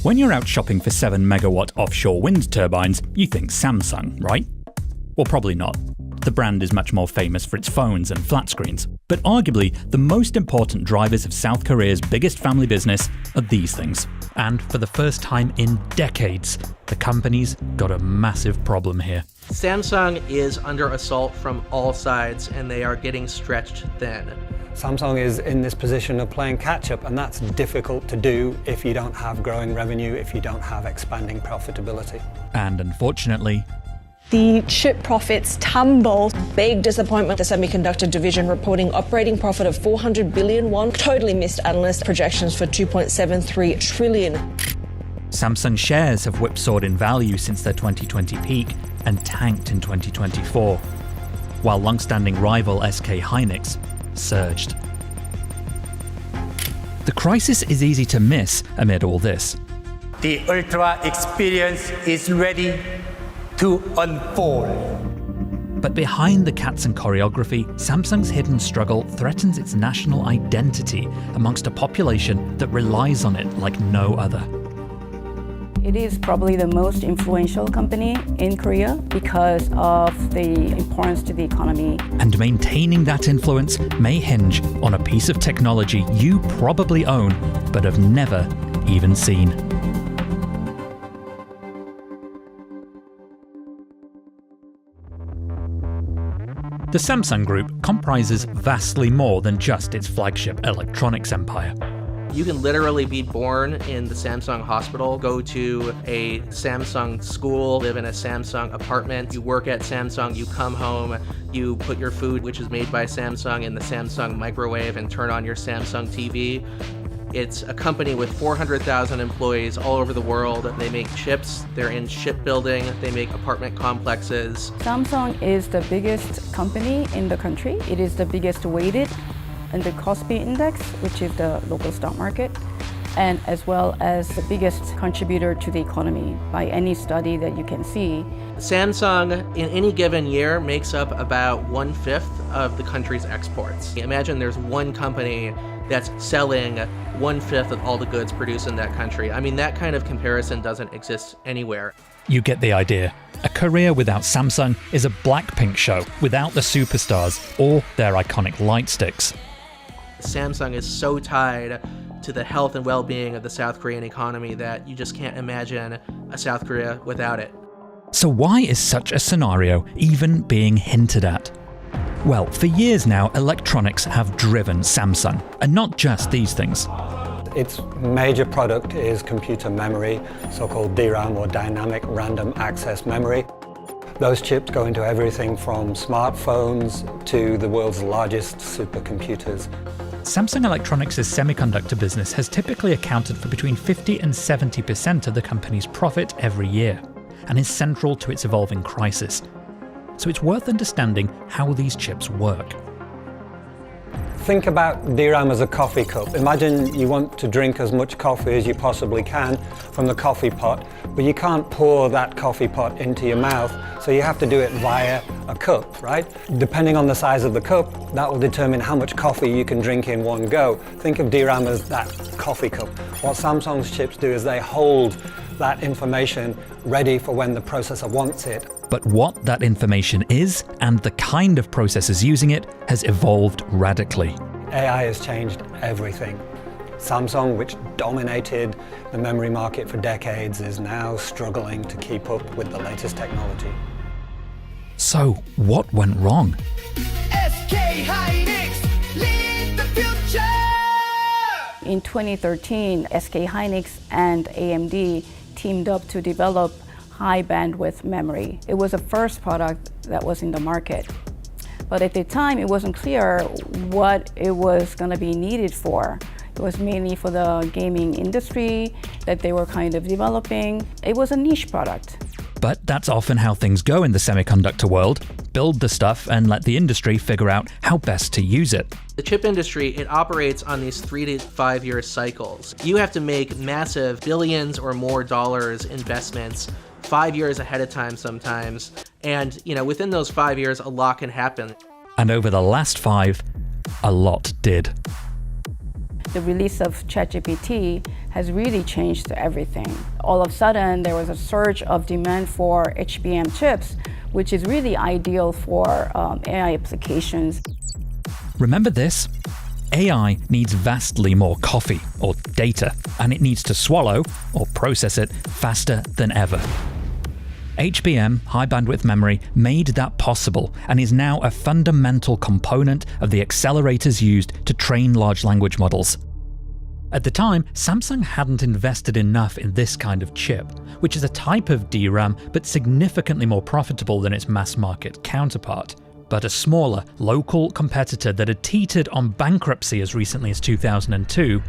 When you're out shopping for 7 megawatt offshore wind turbines, you think Samsung, right? Well, probably not. The brand is much more famous for its phones and flat screens. But arguably, the most important drivers of South Korea's biggest family business are these things. And for the first time in decades, the company's got a massive problem here. Samsung is under assault from all sides, and they are getting stretched thin. Samsung is in this position of playing catch-up, and that's difficult to do if you don't have growing revenue, if you don't have expanding profitability. And unfortunately, the chip profits tumble. Big disappointment. The semiconductor division reporting operating profit of 400 billion won. Totally missed analyst projections for 2.73 trillion. Samsung shares have whipsawed in value since their 2020 peak and tanked in 2024, while long-standing rival SK Hynix surged. The crisis is easy to miss amid all this. The Ultra experience is ready to unfold. But behind the cats and choreography, Samsung's hidden struggle threatens its national identity amongst a population that relies on it like no other. It is probably the most influential company in Korea because of the importance to the economy. And maintaining that influence may hinge on a piece of technology you probably own but have never even seen. The Samsung Group comprises vastly more than just its flagship electronics empire. You can literally be born in the Samsung hospital, go to a Samsung school, live in a Samsung apartment, you work at Samsung, you come home, you put your food, which is made by Samsung, in the Samsung microwave and turn on your Samsung TV. It's a company with 400,000 employees all over the world. They make chips, they're in shipbuilding, they make apartment complexes. Samsung is the biggest company in the country. It is the biggest weighted in the Kospi index, which is the local stock market, and as well as the biggest contributor to the economy by any study that you can see. Samsung, in any given year, makes up about 1/5 of the country's exports. Imagine there's one company that's selling 1/5 of all the goods produced in that country. I mean, that kind of comparison doesn't exist anywhere. You get the idea. A career without Samsung is a Blackpink show without the superstars or their iconic light sticks. Samsung is so tied to the health and well-being of the South Korean economy that you just can't imagine a South Korea without it. So why is such a scenario even being hinted at? Well, for years now, electronics have driven Samsung, and not just these things. Its major product is computer memory, so-called DRAM or dynamic random access memory. Those chips go into everything from smartphones to the world's largest supercomputers. Samsung Electronics' semiconductor business has typically accounted for between 50 and 70% of the company's profit every year, and is central to its evolving crisis. So it's worth understanding how these chips work. Think about DRAM as a coffee cup. Imagine you want to drink as much coffee as you possibly can from the coffee pot, but you can't pour that coffee pot into your mouth, so you have to do it via a cup, right? Depending on the size of the cup, that will determine how much coffee you can drink in one go. Think of DRAM as that coffee cup. What Samsung's chips do is they hold that information ready for when the processor wants it. But what that information is, and the kind of processors using it, has evolved radically. AI has changed everything. Samsung, which dominated the memory market for decades, is now struggling to keep up with the latest technology. So, what went wrong? SK Hynix, lead the future! In 2013, SK Hynix and AMD teamed up to develop high bandwidth memory. It was the first product that was in the market. But at the time, it wasn't clear what it was going to be needed for. It was mainly for the gaming industry that they were kind of developing. It was a niche product. But that's often how things go in the semiconductor world. Build the stuff and let the industry figure out how best to use it. The chip industry, it operates on these 3 to 5 year cycles. You have to make massive billions or more dollars investments 5 years ahead of time sometimes. And, within those 5 years, a lot can happen. And over the last 5, a lot did. The release of ChatGPT has really changed everything. All of a sudden, there was a surge of demand for HBM chips, which is really ideal for AI applications. Remember this? AI needs vastly more coffee, or data, and it needs to swallow, or process it, faster than ever. HBM, high bandwidth memory, made that possible and is now a fundamental component of the accelerators used to train large language models. At the time, Samsung hadn't invested enough in this kind of chip, which is a type of DRAM but significantly more profitable than its mass market counterpart. But a smaller, local competitor that had teetered on bankruptcy as recently as 2002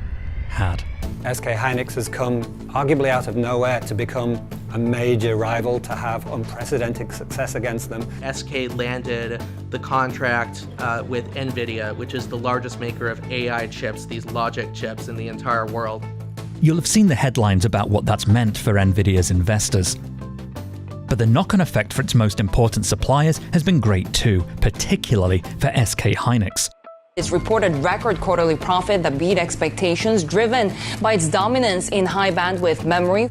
had. SK Hynix has come arguably out of nowhere to become a major rival, to have unprecedented success against them. SK landed the contract with NVIDIA, which is the largest maker of AI chips, these logic chips in the entire world. You'll have seen the headlines about what that's meant for NVIDIA's investors. But the knock-on effect for its most important suppliers has been great too, particularly for SK Hynix. It's reported record quarterly profit that beat expectations, driven by its dominance in high bandwidth memory.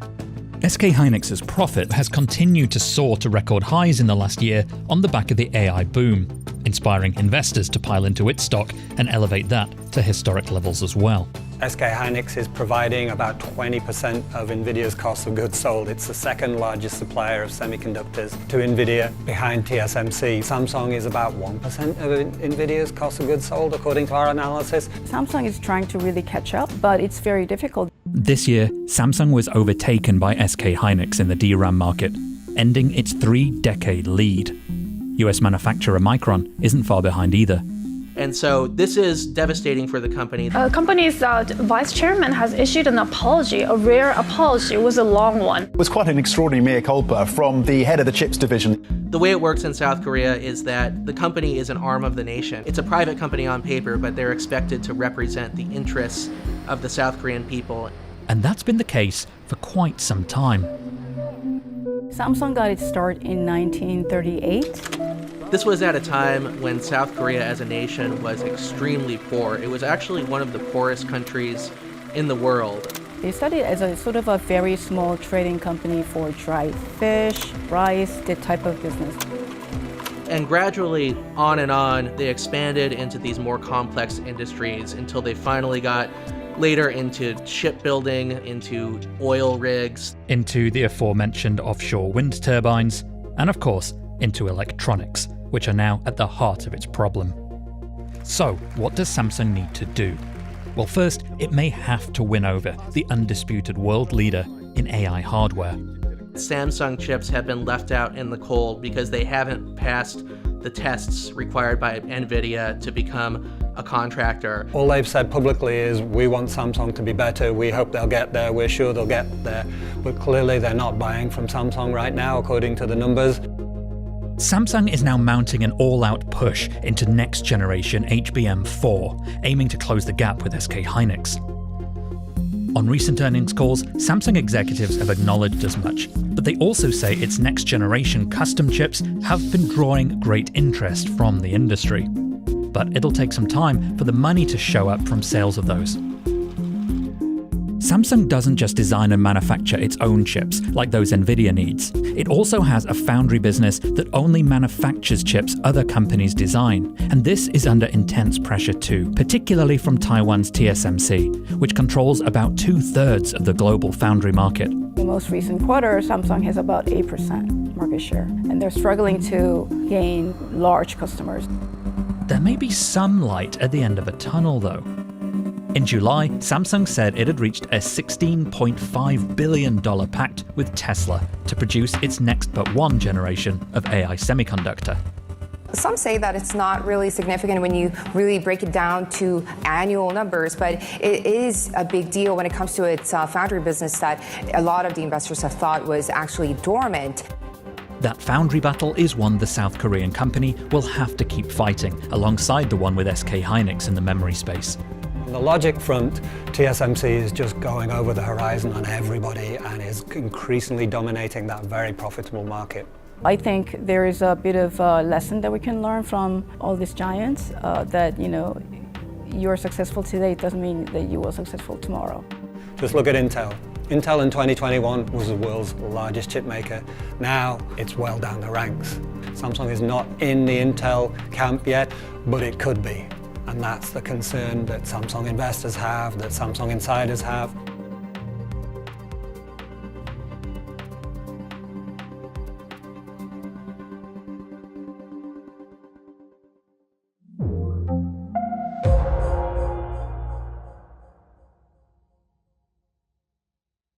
SK Hynix's profit has continued to soar to record highs in the last year on the back of the AI boom, inspiring investors to pile into its stock and elevate that to historic levels as well. SK Hynix is providing about 20% of NVIDIA's cost of goods sold. It's the second largest supplier of semiconductors to NVIDIA, behind TSMC. Samsung is about 1% of NVIDIA's cost of goods sold, according to our analysis. Samsung is trying to really catch up, but it's very difficult. This year, Samsung was overtaken by SK Hynix in the DRAM market, ending its 3-decade lead. US manufacturer Micron isn't far behind either. And so this is devastating for the company. The company's vice chairman has issued an apology, a rare apology. It was a long one. It was quite an extraordinary mea culpa from the head of the chips division. The way it works in South Korea is that the company is an arm of the nation. It's a private company on paper, but they're expected to represent the interests of the South Korean people. And that's been the case for quite some time. Samsung got its start in 1938. This was at a time when South Korea as a nation was extremely poor. It was actually one of the poorest countries in the world. They started as a sort of a very small trading company for dried fish, rice, that type of business. And gradually, on and on, they expanded into these more complex industries until they finally got later into shipbuilding, into oil rigs, into the aforementioned offshore wind turbines, and of course, into electronics, which are now at the heart of its problem. So, what does Samsung need to do? Well, first, it may have to win over the undisputed world leader in AI hardware. Samsung chips have been left out in the cold because they haven't passed the tests required by NVIDIA to become a contractor. All they've said publicly is, we want Samsung to be better, we hope they'll get there, we're sure they'll get there. But clearly they're not buying from Samsung right now, according to the numbers. Samsung is now mounting an all-out push into next-generation HBM4, aiming to close the gap with SK Hynix. On recent earnings calls, Samsung executives have acknowledged as much, but they also say its next-generation custom chips have been drawing great interest from the industry. But it'll take some time for the money to show up from sales of those. Samsung doesn't just design and manufacture its own chips, like those NVIDIA needs. It also has a foundry business that only manufactures chips other companies design, and this is under intense pressure too, particularly from Taiwan's TSMC, which controls about 2/3 of the global foundry market. The most recent quarter, Samsung has about 8% market share, and they're struggling to gain large customers. There may be some light at the end of a tunnel, though. In July, Samsung said it had reached a $16.5 billion pact with Tesla to produce its next but one generation of AI semiconductor. Some say that it's not really significant when you really break it down to annual numbers, but it is a big deal when it comes to its foundry business that a lot of the investors have thought was actually dormant. That foundry battle is one the South Korean company will have to keep fighting, alongside the one with SK Hynix in the memory space. On the logic front, TSMC is just going over the horizon on everybody and is increasingly dominating that very profitable market. I think there is a bit of a lesson that we can learn from all these giants, that, you're successful today doesn't mean that you will successful tomorrow. Just look at Intel. Intel in 2021 was the world's largest chip maker. Now it's well down the ranks. Samsung is not in the Intel camp yet, but it could be. And that's the concern that Samsung investors have, that Samsung insiders have.